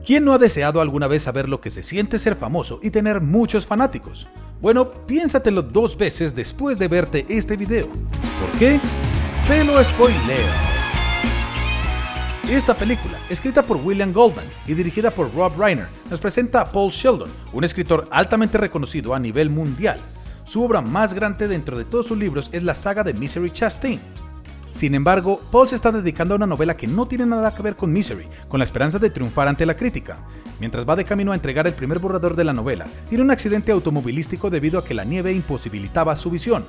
¿Quién no ha deseado alguna vez saber lo que se siente ser famoso y tener muchos fanáticos? Bueno, piénsatelo 2 veces después de verte este video. ¿Por qué? Te lo spoileo. Esta película, escrita por William Goldman y dirigida por Rob Reiner, nos presenta a Paul Sheldon, un escritor altamente reconocido a nivel mundial. Su obra más grande dentro de todos sus libros es la saga de Misery Chastain. Sin embargo, Paul se está dedicando a una novela que no tiene nada que ver con Misery, con la esperanza de triunfar ante la crítica. Mientras va de camino a entregar el primer borrador de la novela, tiene un accidente automovilístico debido a que la nieve imposibilitaba su visión.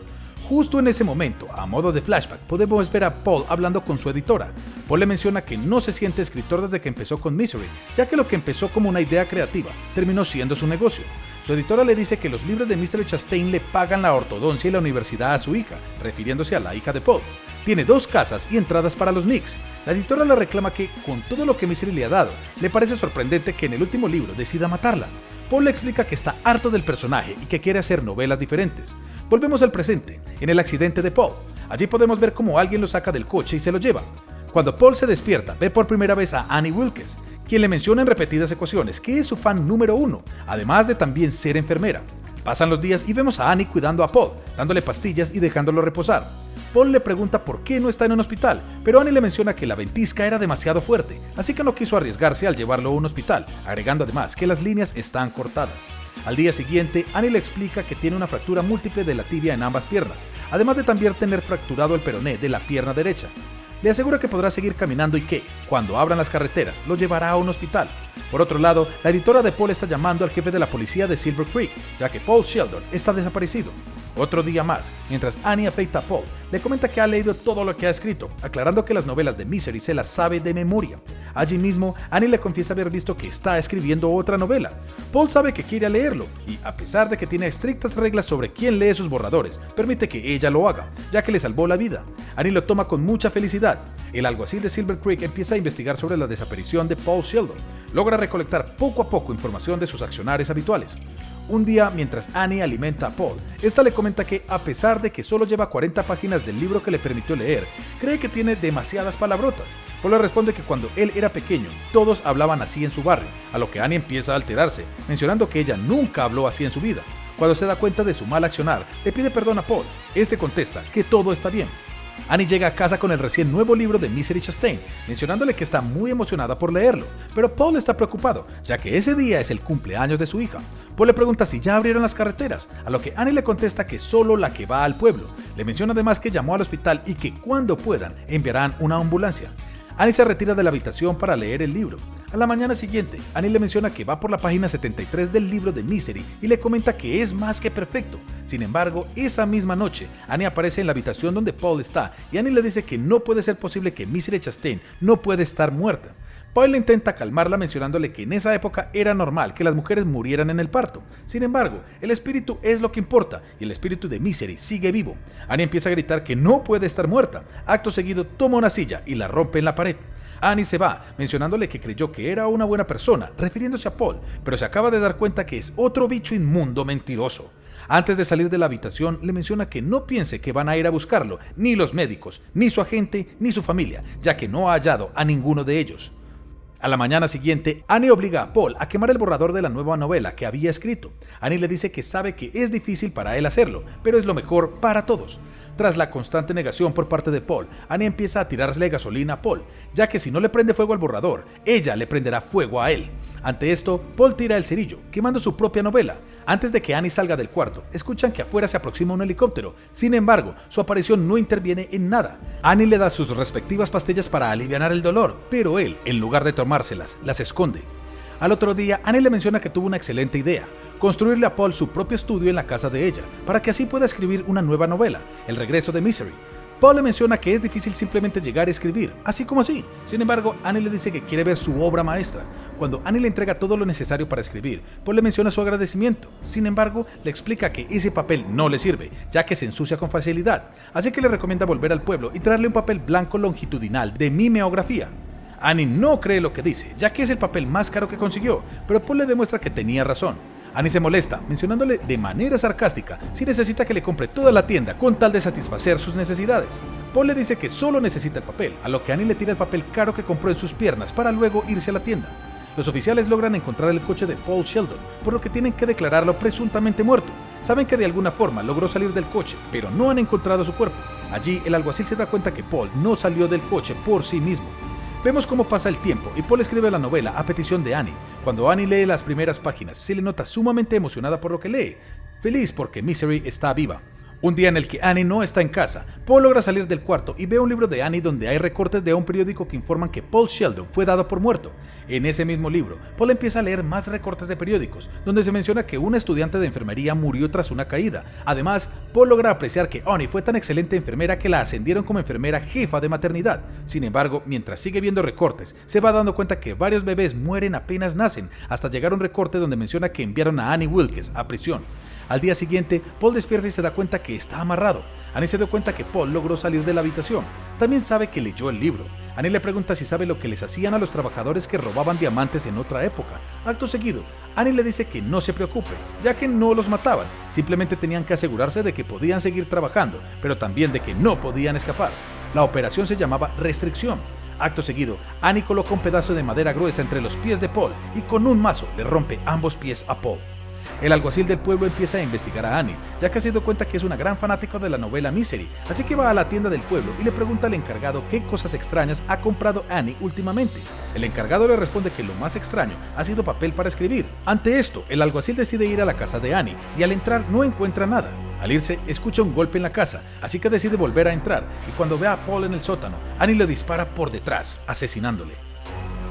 Justo en ese momento, a modo de flashback, podemos ver a Paul hablando con su editora. Paul le menciona que no se siente escritor desde que empezó con Misery, ya que lo que empezó como una idea creativa terminó siendo su negocio. Su editora le dice que los libros de Misery Chastain le pagan la ortodoncia y la universidad a su hija, refiriéndose a la hija de Paul. Tiene 2 casas y entradas para los Knicks. La editora le reclama que, con todo lo que Misery le ha dado, le parece sorprendente que en el último libro decida matarla. Paul le explica que está harto del personaje y que quiere hacer novelas diferentes. Volvemos al presente, en el accidente de Paul. Allí podemos ver cómo alguien lo saca del coche y se lo lleva. Cuando Paul se despierta, ve por primera vez a Annie Wilkes, quien le menciona en repetidas ocasiones que es su fan número 1, además de también ser enfermera. Pasan los días y vemos a Annie cuidando a Paul, dándole pastillas y dejándolo reposar. Paul le pregunta por qué no está en un hospital, pero Annie le menciona que la ventisca era demasiado fuerte, así que no quiso arriesgarse al llevarlo a un hospital, agregando además que las líneas están cortadas. Al día siguiente, Annie le explica que tiene una fractura múltiple de la tibia en ambas piernas, además de también tener fracturado el peroné de la pierna derecha. Le asegura que podrá seguir caminando y que, cuando abran las carreteras, lo llevará a un hospital. Por otro lado, la editora de Paul está llamando al jefe de la policía de Silver Creek, ya que Paul Sheldon está desaparecido. Otro día más, mientras Annie afeita a Paul, le comenta que ha leído todo lo que ha escrito, aclarando que las novelas de Misery se las sabe de memoria. Allí mismo, Annie le confiesa haber visto que está escribiendo otra novela. Paul sabe que quiere leerlo, y a pesar de que tiene estrictas reglas sobre quién lee sus borradores, permite que ella lo haga, ya que le salvó la vida. Annie lo toma con mucha felicidad. El alguacil de Silver Creek empieza a investigar sobre la desaparición de Paul Sheldon. Logra recolectar poco a poco información de sus accionarios habituales. Un día, mientras Annie alimenta a Paul, esta le comenta que, a pesar de que solo lleva 40 páginas del libro que le permitió leer, cree que tiene demasiadas palabrotas. Paul le responde que cuando él era pequeño, todos hablaban así en su barrio, a lo que Annie empieza a alterarse, mencionando que ella nunca habló así en su vida. Cuando se da cuenta de su mal accionar, le pide perdón a Paul. Este contesta que todo está bien. Annie llega a casa con el recién nuevo libro de Misery Chastain, mencionándole que está muy emocionada por leerlo, pero Paul está preocupado, ya que ese día es el cumpleaños de su hija. Paul le pregunta si ya abrieron las carreteras, a lo que Annie le contesta que solo la que va al pueblo. Le menciona además que llamó al hospital y que cuando puedan enviarán una ambulancia. Annie se retira de la habitación para leer el libro. A la mañana siguiente, Annie le menciona que va por la página 73 del libro de Misery y le comenta que es más que perfecto. Sin embargo, esa misma noche, Annie aparece en la habitación donde Paul está y Annie le dice que no puede ser posible que Misery Chastain no puede estar muerta. Paul intenta calmarla mencionándole que en esa época era normal que las mujeres murieran en el parto. Sin embargo, el espíritu es lo que importa y el espíritu de Misery sigue vivo. Annie empieza a gritar que no puede estar muerta. Acto seguido toma una silla y la rompe en la pared. Annie se va, mencionándole que creyó que era una buena persona, refiriéndose a Paul, pero se acaba de dar cuenta que es otro bicho inmundo mentiroso. Antes de salir de la habitación, le menciona que no piense que van a ir a buscarlo, ni los médicos, ni su agente, ni su familia, ya que no ha hallado a ninguno de ellos. A la mañana siguiente, Annie obliga a Paul a quemar el borrador de la nueva novela que había escrito. Annie le dice que sabe que es difícil para él hacerlo, pero es lo mejor para todos. Tras la constante negación por parte de Paul, Annie empieza a tirarle gasolina a Paul, ya que si no le prende fuego al borrador, ella le prenderá fuego a él. Ante esto, Paul tira el cerillo, quemando su propia novela. Antes de que Annie salga del cuarto, escuchan que afuera se aproxima un helicóptero. Sin embargo, su aparición no interviene en nada. Annie le da sus respectivas pastillas para aliviar el dolor, pero él, en lugar de tomárselas, las esconde. Al otro día, Annie le menciona que tuvo una excelente idea: construirle a Paul su propio estudio en la casa de ella, para que así pueda escribir una nueva novela, El regreso de Misery. Paul le menciona que es difícil simplemente llegar a escribir, así como así. Sin embargo, Annie le dice que quiere ver su obra maestra. Cuando Annie le entrega todo lo necesario para escribir, Paul le menciona su agradecimiento. Sin embargo, le explica que ese papel no le sirve, ya que se ensucia con facilidad. Así que le recomienda volver al pueblo y traerle un papel blanco longitudinal de mimeografía. Annie no cree lo que dice, ya que es el papel más caro que consiguió, pero Paul le demuestra que tenía razón. Annie se molesta, mencionándole de manera sarcástica si necesita que le compre toda la tienda con tal de satisfacer sus necesidades. Paul le dice que solo necesita el papel, a lo que Annie le tira el papel caro que compró en sus piernas para luego irse a la tienda. Los oficiales logran encontrar el coche de Paul Sheldon, por lo que tienen que declararlo presuntamente muerto. Saben que de alguna forma logró salir del coche, pero no han encontrado su cuerpo. Allí, el alguacil se da cuenta que Paul no salió del coche por sí mismo. Vemos cómo pasa el tiempo y Paul escribe la novela a petición de Annie. Cuando Annie lee las primeras páginas, se le nota sumamente emocionada por lo que lee, feliz porque Misery está viva. Un día en el que Annie no está en casa, Paul logra salir del cuarto y ve un libro de Annie donde hay recortes de un periódico que informan que Paul Sheldon fue dado por muerto. En ese mismo libro, Paul empieza a leer más recortes de periódicos, donde se menciona que una estudiante de enfermería murió tras una caída. Además, Paul logra apreciar que Annie fue tan excelente enfermera que la ascendieron como enfermera jefa de maternidad. Sin embargo, mientras sigue viendo recortes, se va dando cuenta que varios bebés mueren apenas nacen, hasta llegar a un recorte donde menciona que enviaron a Annie Wilkes a prisión. Al día siguiente, Paul despierta y se da cuenta que está amarrado. Annie se dio cuenta que Paul logró salir de la habitación. También sabe que leyó el libro. Annie le pregunta si sabe lo que les hacían a los trabajadores que robaban diamantes en otra época. Acto seguido, Annie le dice que no se preocupe, ya que no los mataban, simplemente tenían que asegurarse de que podían seguir trabajando, pero también de que no podían escapar. La operación se llamaba restricción. Acto seguido, Annie coloca un pedazo de madera gruesa entre los pies de Paul y con un mazo le rompe ambos pies a Paul. El alguacil del pueblo empieza a investigar a Annie, ya que se dio cuenta que es una gran fanática de la novela Misery, así que va a la tienda del pueblo y le pregunta al encargado qué cosas extrañas ha comprado Annie últimamente. El encargado le responde que lo más extraño ha sido papel para escribir. Ante esto, el alguacil decide ir a la casa de Annie y al entrar no encuentra nada. Al irse, escucha un golpe en la casa, así que decide volver a entrar y cuando ve a Paul en el sótano, Annie le dispara por detrás, asesinándole.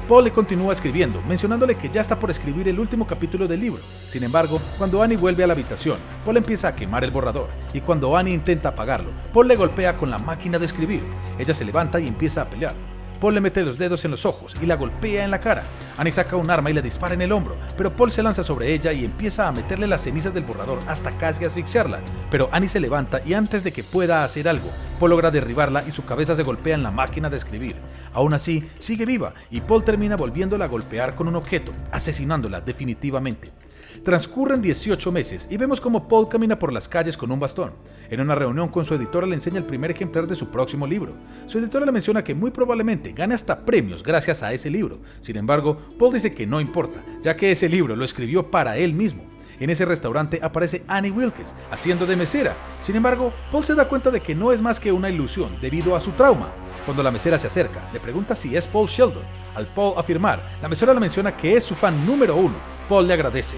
Paul le continúa escribiendo, mencionándole que ya está por escribir el último capítulo del libro. Sin embargo, cuando Annie vuelve a la habitación, Paul empieza a quemar el borrador, y cuando Annie intenta apagarlo, Paul le golpea con la máquina de escribir. Ella se levanta y empieza a pelear. Paul le mete los dedos en los ojos y la golpea en la cara. Annie saca un arma y le dispara en el hombro, pero Paul se lanza sobre ella y empieza a meterle las cenizas del borrador hasta casi asfixiarla. Pero Annie se levanta y antes de que pueda hacer algo, Paul logra derribarla y su cabeza se golpea en la máquina de escribir. Aún así, sigue viva y Paul termina volviéndola a golpear con un objeto, asesinándola definitivamente. Transcurren 18 meses y vemos como Paul camina por las calles con un bastón. En una reunión con su editora le enseña el primer ejemplar de su próximo libro. Su editora le menciona que muy probablemente gane hasta premios gracias a ese libro. Sin embargo, Paul dice que no importa, ya que ese libro lo escribió para él mismo. En ese restaurante aparece Annie Wilkes, haciendo de mesera. Sin embargo, Paul se da cuenta de que no es más que una ilusión debido a su trauma. Cuando la mesera se acerca, le pregunta si es Paul Sheldon. Al Paul afirmar, la mesera le menciona que es su fan número 1. Paul le agradece.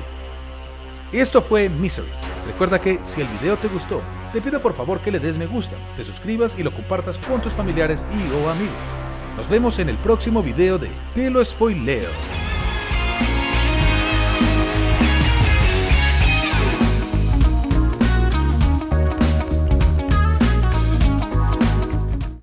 Esto fue Misery. Recuerda que si el video te gustó, te pido por favor que le des me gusta, te suscribas y lo compartas con tus familiares y o amigos. Nos vemos en el próximo video de Te lo spoileo.